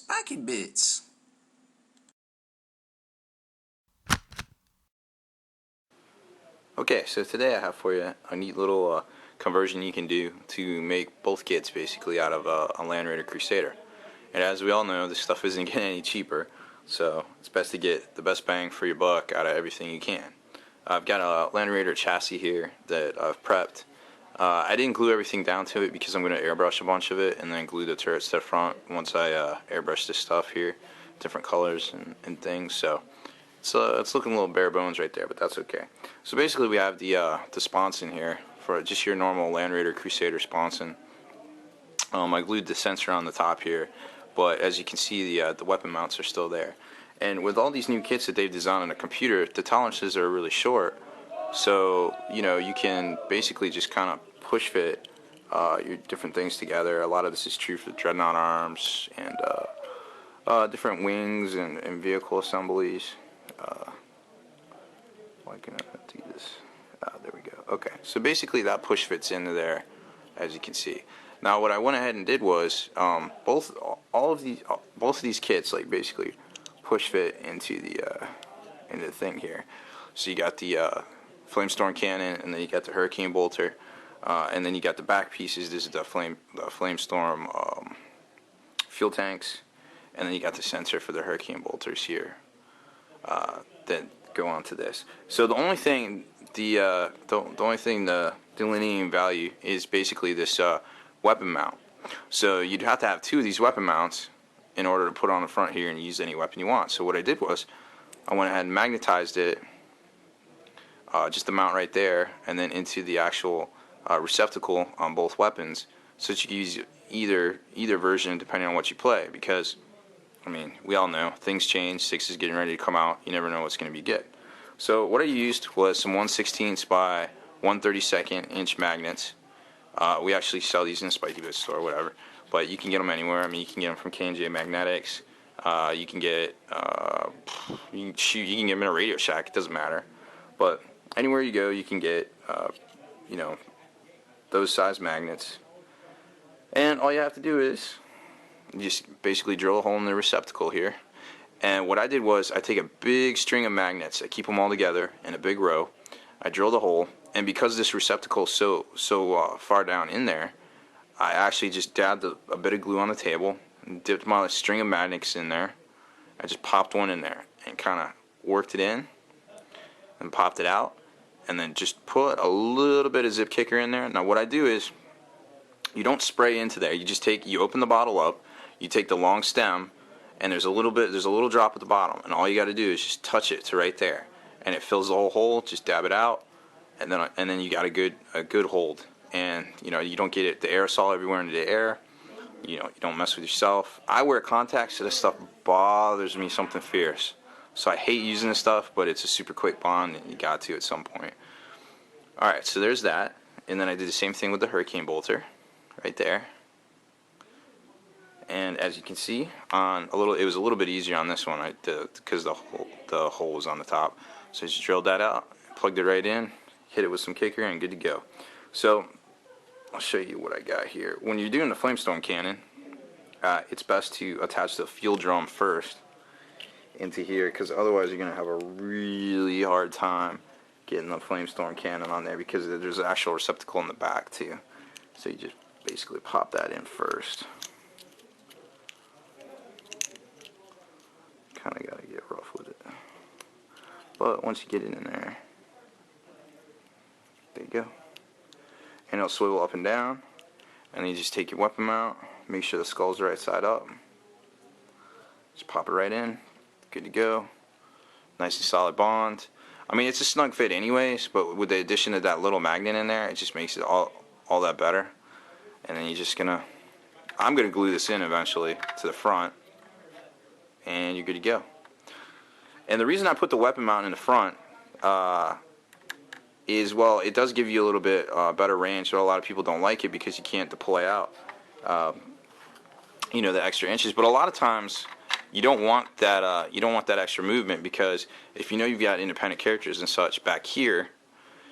Spikey Bits. Okay, so today I have for you a neat little conversion you can do to make both kits basically out of a Land Raider Crusader. And as we all know, this stuff isn't getting any cheaper, so it's best to get the best bang for your buck out of everything you can. I've got a Land Raider chassis here that I've prepped. I didn't glue everything down to it because I'm going to airbrush a bunch of it and then glue the turrets to the front once I airbrush this stuff here, different colors and things. So it's looking a little bare bones right there, but that's okay. So basically we have the Sponson here for just your normal Land Raider Crusader Sponson. I glued the sensor on the top here, but as you can see the weapon mounts are still there. And with all these new kits that they've designed on a computer, the tolerances are really short. So, you know, you can basically just kind of push fit your different things together. A lot of this is true for Dreadnought arms and different wings and vehicle assemblies. Why can I not do this? There we go. Okay, so basically that push fits into there, as you can see. Now, what I went ahead and did was both of these kits, like, basically push fit into the thing here. So you got the Flamestorm cannon, and then you got the Hurricane bolter, and then you got the back pieces. This is the Flamestorm fuel tanks, and then you got the sensor for the Hurricane bolters here that go onto this. So the only thing, the delineating value is basically this weapon mount. So you'd have to have two of these weapon mounts in order to put on the front here and use any weapon you want. So what I did was I went ahead and magnetized it, just the mount right there, and then into the actual receptacle on both weapons, so that you can use either version depending on what you play. Because I mean, we all know things change. 6 is getting ready to come out. You never know what's going to be good. So what I used was some 1/16 by 1/32 inch magnets. We actually sell these in the Spikey Bits store or whatever, but you can get them anywhere. I mean, you can get them from K&J Magnetics. You can get you can get them in a Radio Shack. It doesn't matter. But anywhere you go, you can get you know, those size magnets. And all you have to do is you just basically drill a hole in the receptacle here. And what I did was I take a big string of magnets, I keep them all together in a big row, I drill the hole, and because this receptacle is so far down in there, I actually just dabbed a bit of glue on the table and dipped my string of magnets in there. I just popped one in there and kind of worked it in and popped it out, and then just put a little bit of zip kicker in there. Now what I do is, you don't spray into there. You open the bottle up, you take the long stem, and there's a little drop at the bottom, and all you got to do is just touch it to right there, and it fills the whole hole. Just dab it out, and then you got a good hold, and you know, you don't get the aerosol everywhere into the air. You know, you don't mess with yourself. I wear contacts, so this stuff bothers me something fierce. So I hate using this stuff, but it's a super quick bond, and you got to at some point. All right, so there's that, and then I did the same thing with the Hurricane bolter, right there. And as you can see, it was a little bit easier on this one because the hole was on the top. So I just drilled that out, plugged it right in, hit it with some kicker, and good to go. So I'll show you what I got here. When you're doing the Flamestorm cannon, it's best to attach the fuel drum first into here, because otherwise you're going to have a really hard time getting the Flamestorm cannon on there, because there's an actual receptacle in the back too. So you just basically pop that in first. Kind of got to get rough with it, but once you get it in there, there you go, and it'll swivel up and down, and then you just take your weapon mount, make sure the skull's right side up, just pop it right in, good to go. Nice and solid bond. I mean, it's a snug fit anyways, but with the addition of that little magnet in there, it just makes it all that better. And then I'm gonna glue this in eventually to the front, and you're good to go. And the reason I put the weapon mount in the front is, well, it does give you a little bit better range, but a lot of people don't like it because you can't deploy out you know, the extra inches. But a lot of times you don't want that extra movement, because if you know you've got independent characters and such back here,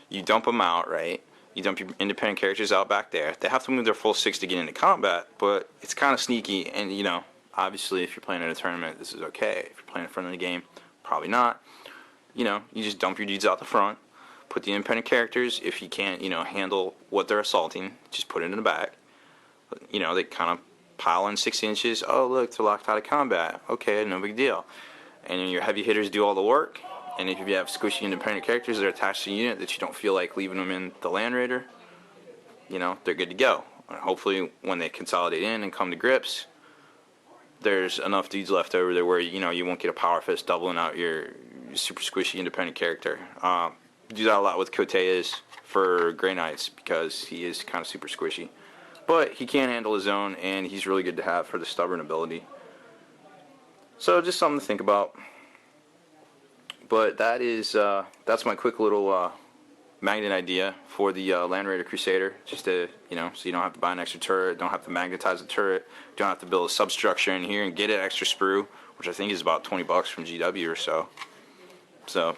you dump them out, right? You dump your independent characters out back there. They have to move their full 6 to get into combat, but it's kind of sneaky, and you know, Obviously, if you're playing in a tournament, this is okay. If you're playing in front of the game, probably not. You know, you just dump your dudes out the front, put the independent characters. If you can't, you know, handle what they're assaulting, just put it in the back. You know, they kind of pile in 6 inches. Oh, look, they're locked out of combat. Okay, no big deal. And then your heavy hitters do all the work. And if you have squishy independent characters that are attached to a unit that you don't feel like leaving them in the Land Raider, you know, they're good to go. Hopefully, when they consolidate in and come to grips, there's enough dudes left over there where, you know, you won't get a power fist doubling out your super squishy independent character. Do that a lot with Koteas for Grey Knights because he is kind of super squishy. But he can handle his own, and he's really good to have for the stubborn ability. So just something to think about. But that is that's my quick little magnet idea for the Land Raider Crusader. Just to, you know, so you don't have to buy an extra turret, don't have to magnetize the turret, don't have to build a substructure in here and get an extra sprue, which I think is about $20 from GW or so. So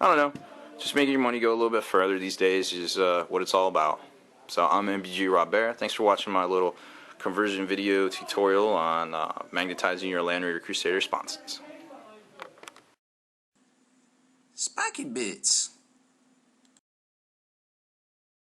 I don't know. Just making your money go a little bit further these days is what it's all about. So I'm MBG Robert. Thanks for watching my little conversion video tutorial on magnetizing your Land Raider Crusader Sponsons. Spikey Bits.